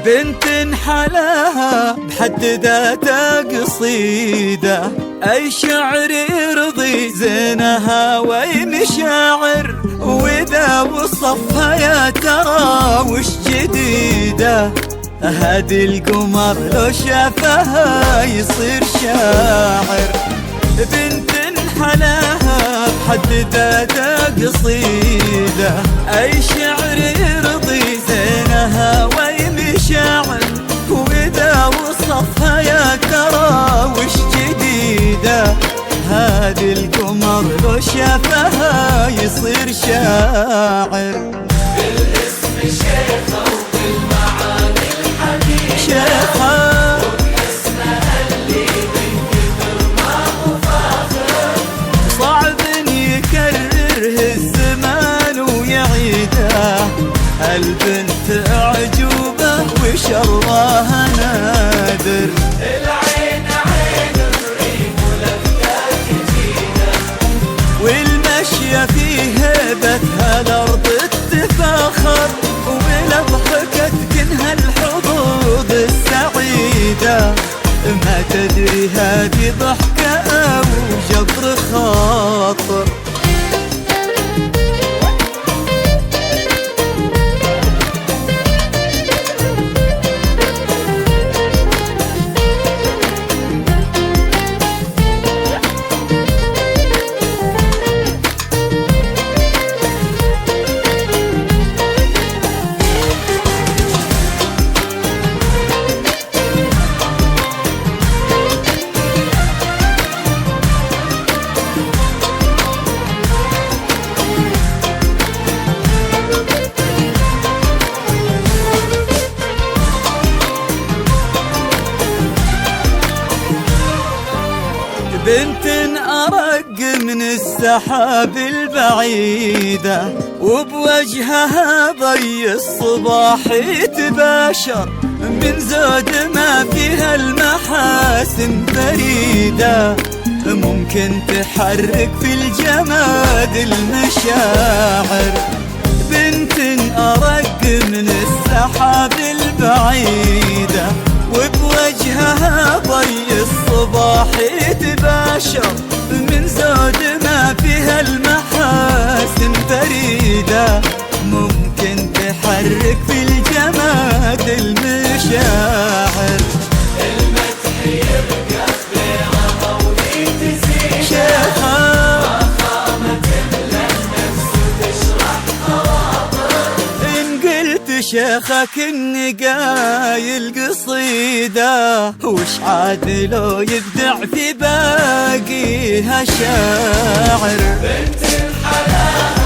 بنت حلاها بحد ذاتها قصيدة، أي شعر يرضي زينها وأي مشاعر، وإذا وصفها يا ترى وش جديدة. هادي القمر لو شافها يصير شاعر. بنت حلاها بحد ذاتها قصيدة، أي شعر يرضي زينها وأي مشاعر، وإذا وصفها يا ترى وش جديدة. هادي القمر لو شافها يصير شاعر. بالاسم شيخة وبالمعاني الحديثة شيخة وباسمها اللي من كثر ما هو فاخر، صعب يكرره الزمان ويعيده. البنت أعجوبة وشرها نادر، العين عين الريم ولفتات جديدة، والمشية في هيبتها الأرض تتفاخر، وبلضحكة كنها الحظوظ السعيدة. ما تدري هذه ضحكة أو جبر خاطر. بنت أرق من السحاب البعيدة، وبوجهها ضي الصباح يتباشر، من زود ما فيها المحاسن فريدة، ممكن تحرك في الجماد المشاعر. بنت أرق من السحاب البعيدة، وبوجهها ضي الصباح يتباشر، من زود ما فيها المحاسن فريدة، ممكن تحرك في الجماد المشاعر. المدح يرقى بينها ودي شيخة فخامة للنفس تشرح خواطر، إن قلت شيخك إني قايل قصيدة، وش عاد لو يبدع في باقيها شاعر. بنت حلاها